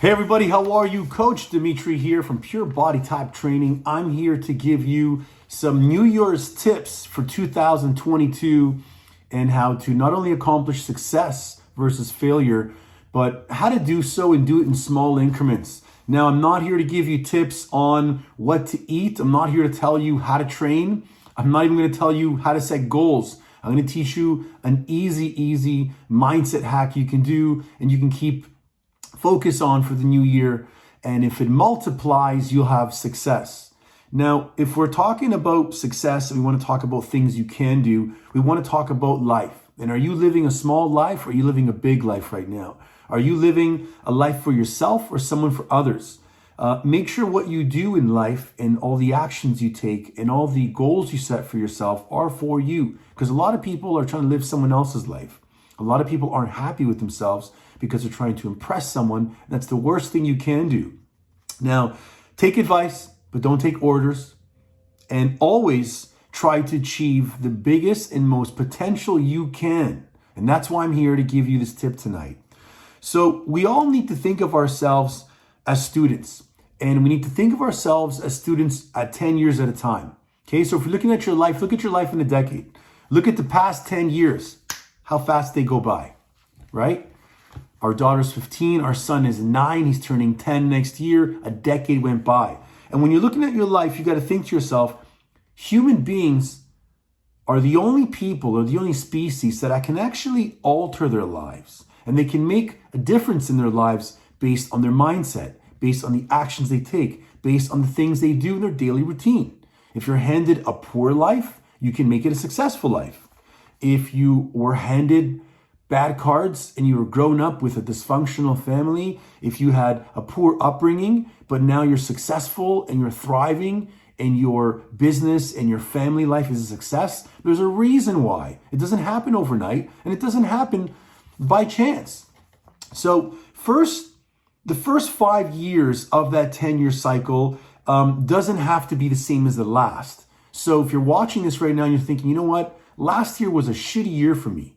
Hey everybody, how are you? Coach Dimitri here from Pure Body Type Training. I'm here to give you some New Year's tips for 2022 and how to not only accomplish success versus failure, but how to do so and do it in small increments. Now, I'm not here to give you tips on what to eat. I'm not here to tell you how to train. I'm not even going to tell you how to set goals. I'm going to teach you an easy mindset hack you can do and you can keep focus on for the new year. And if it multiplies, you'll have success. Now, if we're talking about success and we want to talk about things you can do, we want to talk about life. And are you living a small life or are you living a big life right now? Are you living a life for yourself or someone for others? Make sure what you do in life and all the actions you take and all the goals you set for yourself are for you. Because a lot of people are trying to live someone else's life. A lot of people aren't happy with themselves because they're trying to impress someone. That's the worst thing you can do. Now, take advice, but don't take orders. And always try to achieve the biggest and most potential you can. And that's why I'm here to give you this tip tonight. So we all need to think of ourselves as students. And we need to think of ourselves as students at 10 years at a time. Okay, so if you're looking at your life, look at your life in a decade. Look at the past 10 years, how fast they go by, right? Our daughter's 15, our son is 9, he's turning 10 next year, a decade went by. And when you're looking at your life, you got to think to yourself, human beings are the only people or the only species that can actually alter their lives. And they can make a difference in their lives based on their mindset, based on the actions they take, based on the things they do in their daily routine. If you're handed a poor life, you can make it a successful life. If you were handed bad cards and you were grown up with a dysfunctional family, if you had a poor upbringing, but now you're successful and you're thriving and your business and your family life is a success, there's a reason why. It doesn't happen overnight and it doesn't happen by chance. So the first 5 years of that 10-year cycle doesn't have to be the same as the last. So if you're watching this right now and you're thinking, you know what? Last year was a shitty year for me.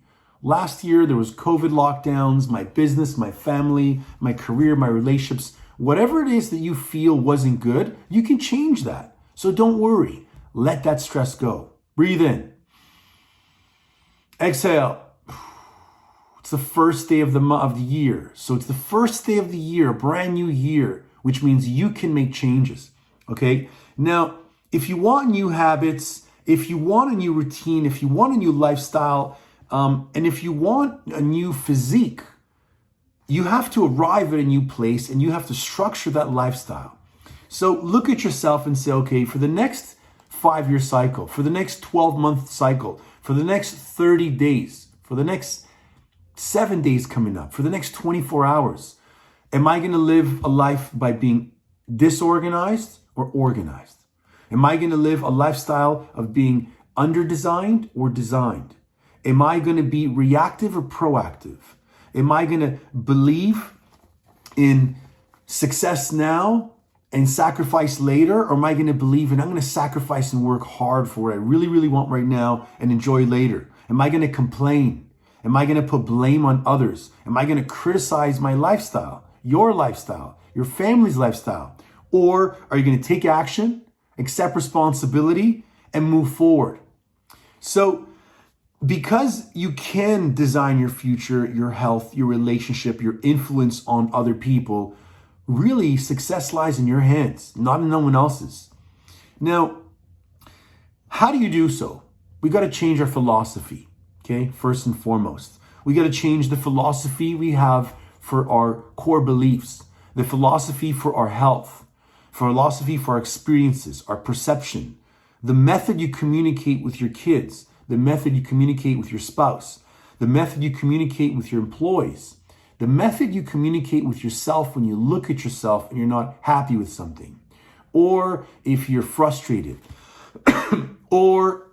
Last year, there was COVID lockdowns, my business, my family, my career, my relationships. Whatever it is that you feel wasn't good, you can change that. So don't worry. Let that stress go. Breathe in. Exhale. It's the first day of the year. So it's the first day of the year, a brand new year, which means you can make changes. Okay? Now, if you want new habits, if you want a new routine, if you want a new lifestyle, and if you want a new physique, you have to arrive at a new place and you have to structure that lifestyle. So look at yourself and say, okay, for the next 5-year cycle, for the next 12-month cycle, for the next 30 days, for the next 7 days coming up, for the next 24 hours, am I going to live a life by being disorganized or organized? Am I going to live a lifestyle of being under-designed or designed? Am I going to be reactive or proactive? Am I going to believe in success now and sacrifice later? Or am I going to believe in I'm going to sacrifice and work hard for what I really want right now and enjoy later? Am I going to complain? Am I going to put blame on others? Am I going to criticize my lifestyle, your family's lifestyle? Or are you going to take action, accept responsibility, and move forward? So, because you can design your future, your health, your relationship, your influence on other people, really success lies in your hands, not in no one else's. Now, how do you do so? We got to change our philosophy, okay? First and foremost. We got to change the philosophy we have for our core beliefs, the philosophy for our health, philosophy for our experiences, our perception, the method you communicate with your kids, the method you communicate with your spouse, the method you communicate with your employees, the method you communicate with yourself when you look at yourself and you're not happy with something, or if you're frustrated, or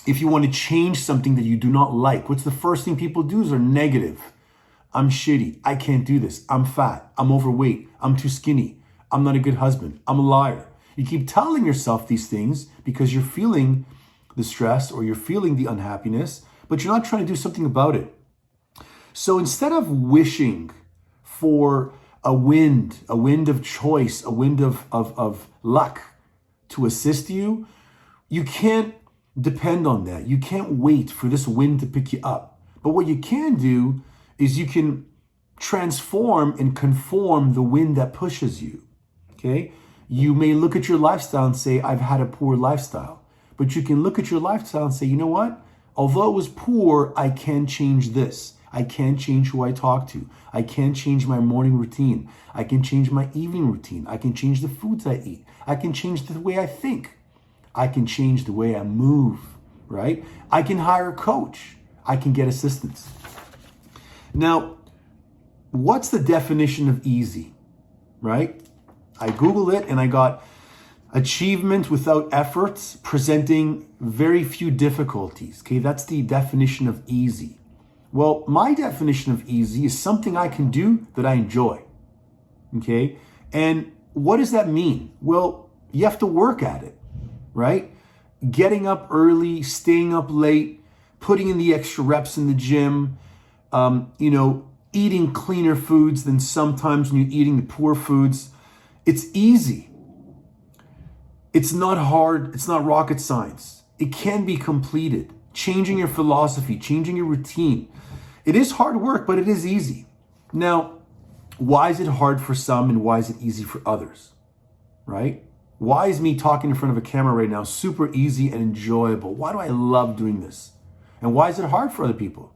if you want to change something that you do not like. What's the first thing people do is they're negative. I'm shitty. I can't do this. I'm fat. I'm overweight. I'm too skinny. I'm not a good husband. I'm a liar. You keep telling yourself these things because you're feeling the stress or you're feeling the unhappiness, but you're not trying to do something about it. So instead of wishing for a wind of choice, a wind of luck to assist you, you can't depend on that. You can't wait for this wind to pick you up. But what you can do is you can transform and conform the wind that pushes you. Okay? You may look at your lifestyle and say, I've had a poor lifestyle. But you can look at your lifestyle and say, you know what? Although it was poor, I can change this. I can change who I talk to. I can change my morning routine. I can change my evening routine. I can change the foods I eat. I can change the way I think. I can change the way I move, right? I can hire a coach. I can get assistance. Now, what's the definition of easy, right? I Googled it and I got achievement without efforts, presenting very few difficulties. Okay, that's the definition of easy. Well, my definition of easy is something I can do that I enjoy. Okay, and what does that mean? Well, you have to work at it, right? Getting up early, staying up late, putting in the extra reps in the gym, eating cleaner foods than sometimes when you're eating the poor foods. It's easy. It's not hard. It's not rocket science. It can be completed. Changing your philosophy, changing your routine. It is hard work, but it is easy. Now, why is it hard for some and why is it easy for others? Right? Why is me talking in front of a camera right now super easy and enjoyable? Why do I love doing this? And why is it hard for other people?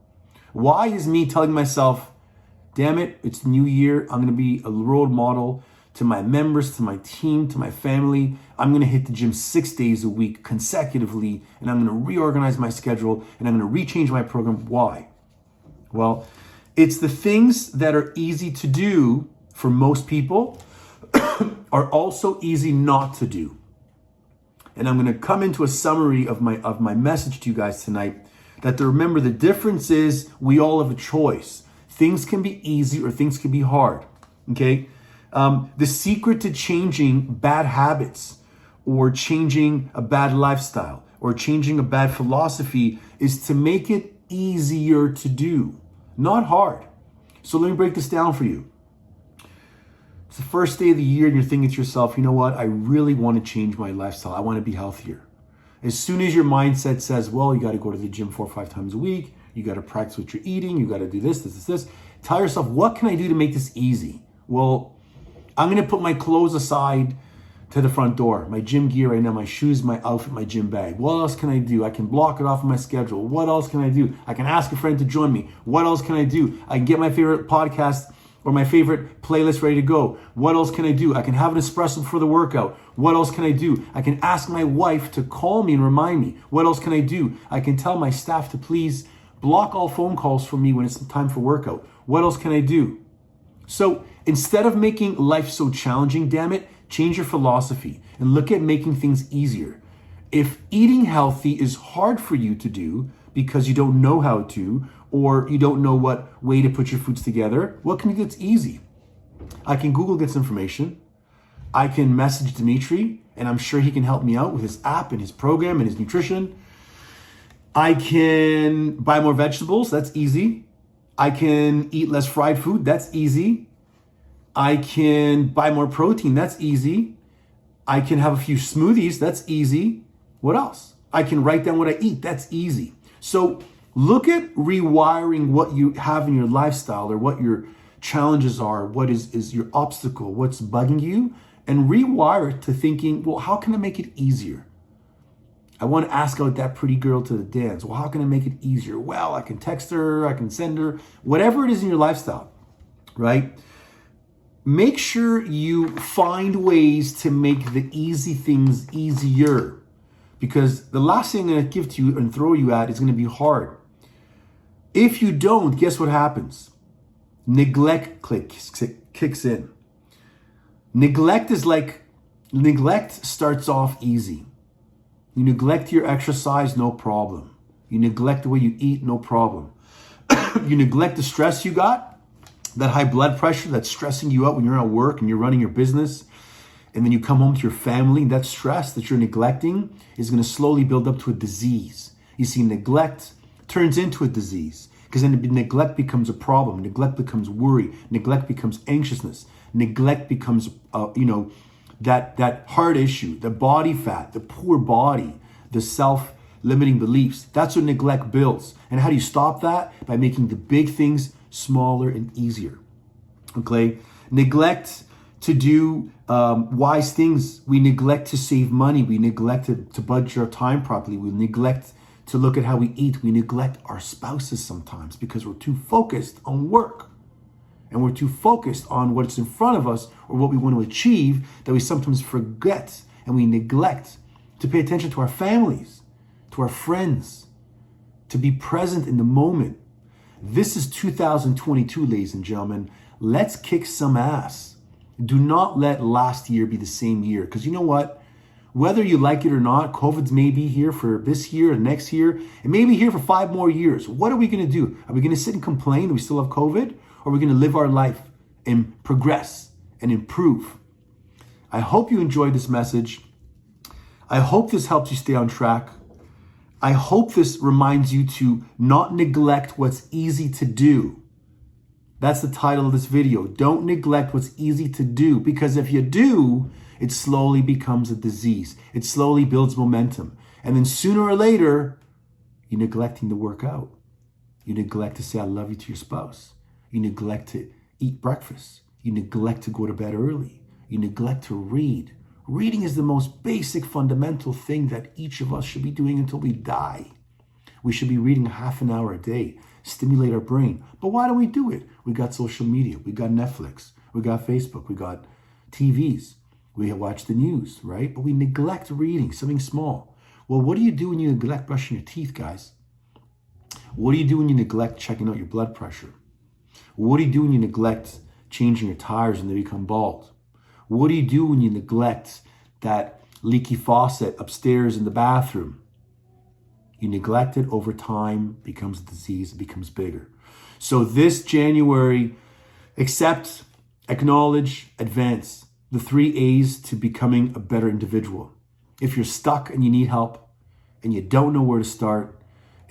Why is me telling myself, damn it, it's New Year, I'm going to be a role model to my members, to my team, to my family. I'm going to hit the gym 6 days a week consecutively, and I'm going to reorganize my schedule, and I'm going to rechange my program. Why? Well, it's the things that are easy to do for most people are also easy not to do. And I'm going to come into a summary of my message to you guys tonight, that to remember the difference is we all have a choice. Things can be easy or things can be hard. Okay? The secret to changing bad habits or changing a bad lifestyle or changing a bad philosophy is to make it easier to do, not hard. So let me break this down for you. It's the first day of the year and you're thinking to yourself, you know what? I really want to change my lifestyle. I want to be healthier. As soon as your mindset says, well, you got to go to the gym 4 or 5 times a week. You got to practice what you're eating. You got to do this. Tell yourself, what can I do to make this easy? Well, I'm going to put my clothes aside to the front door, my gym gear right now, my shoes, my outfit, my gym bag. What else can I do? I can block it off of my schedule. What else can I do? I can ask a friend to join me. What else can I do? I can get my favorite podcast or my favorite playlist ready to go. What else can I do? I can have an espresso before the workout. What else can I do? I can ask my wife to call me and remind me. What else can I do? I can tell my staff to please block all phone calls for me when it's time for workout. What else can I do? So instead of making life so challenging, damn it, change your philosophy and look at making things easier. If eating healthy is hard for you to do because you don't know how to, or you don't know what way to put your foods together, what can you do that's easy? I can Google this information. I can message Dimitri, and I'm sure he can help me out with his app and his program and his nutrition. I can buy more vegetables. That's easy. I can eat less fried food. That's easy. I can buy more protein. That's easy. I can have a few smoothies. That's easy. What else? I can write down what I eat. That's easy. So look at rewiring what you have in your lifestyle or what your challenges are, what is your obstacle, what's bugging you, and rewire it to thinking, well, how can I make it easier? I want to ask out that pretty girl to the dance. Well, how can I make it easier? Well, I can text her, I can send her, whatever it is in your lifestyle, right? Make sure you find ways to make the easy things easier, because the last thing I'm going to give to you and throw you at is going to be hard. If you don't, guess what happens? Neglect kicks in. Neglect starts off easy. You neglect your exercise, no problem. You neglect the way you eat, no problem. You neglect the stress you got, that high blood pressure that's stressing you out when you're at work and you're running your business. And then you come home to your family, and that stress that you're neglecting is going to slowly build up to a disease. You see, neglect turns into a disease because then neglect becomes a problem. Neglect becomes worry. Neglect becomes anxiousness. neglect becomes, that heart issue, the body fat, the poor body, the self-limiting beliefs. That's what neglect builds. And how do you stop that? By making the big things smaller and easier. Okay? Neglect to do wise things. We neglect to save money. We neglect to budget our time properly. We neglect to look at how we eat. We neglect our spouses sometimes because we're too focused on work. And we're too focused on what's in front of us or what we want to achieve that we sometimes forget and we neglect to pay attention to our families, to our friends, to be present in the moment. This is 2022, ladies and gentlemen. Let's kick some ass. Do not let last year be the same year. Because you know what? Whether you like it or not, COVID's may be here for this year and next year. It may be here for 5 more years. What are we going to do? Are we going to sit and complain that we still have COVID? Or are we going to live our life and progress and improve? I hope you enjoyed this message. I hope this helps you stay on track. I hope this reminds you to not neglect what's easy to do. That's the title of this video. Don't neglect what's easy to do, because if you do, it slowly becomes a disease. It slowly builds momentum. And then sooner or later, you're neglecting to work out. You neglect to say, I love you to your spouse. You neglect to eat breakfast. You neglect to go to bed early. You neglect to read. Reading is the most basic, fundamental thing that each of us should be doing until we die. We should be reading half an hour a day, stimulate our brain. But why don't we do it? We got social media. We got Netflix. We got Facebook. We got TVs. We watch the news, right? But we neglect reading, something small. Well, what do you do when you neglect brushing your teeth, guys? What do you do when you neglect checking out your blood pressure? What do you do when you neglect changing your tires and they become bald? What do you do when you neglect that leaky faucet upstairs in the bathroom? You neglect it over time, becomes a disease, it becomes bigger. So this January, accept, acknowledge, advance. The 3 A's to becoming a better individual. If you're stuck and you need help and you don't know where to start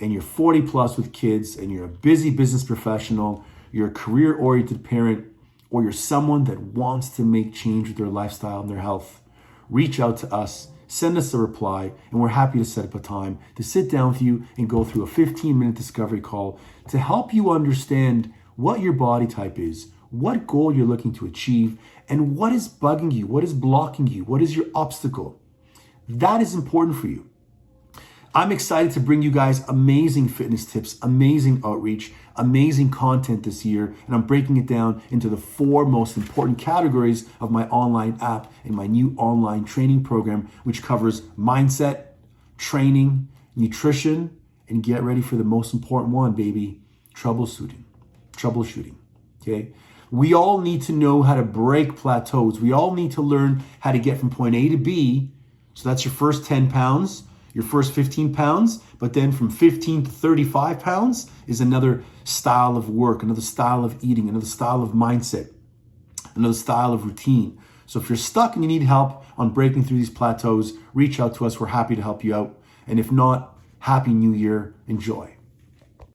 and you're 40 plus with kids and you're a busy business professional, you're a career-oriented parent, or you're someone that wants to make change with their lifestyle and their health, reach out to us, send us a reply, and we're happy to set up a time to sit down with you and go through a 15-minute discovery call to help you understand what your body type is, what goal you're looking to achieve, and what is bugging you, what is blocking you, what is your obstacle. That is important for you. I'm excited to bring you guys amazing fitness tips, amazing outreach, amazing content this year, and I'm breaking it down into the 4 most important categories of my online app and my new online training program, which covers mindset, training, nutrition, and get ready for the most important one, baby, troubleshooting, okay? We all need to know how to break plateaus. We all need to learn how to get from point A to B. So that's your first 10 pounds. Your first 15 pounds, but then from 15 to 35 pounds is another style of work, another style of eating, another style of mindset, another style of routine. So if you're stuck and you need help on breaking through these plateaus, reach out to us. We're happy to help you out. And if not, Happy New Year. Enjoy.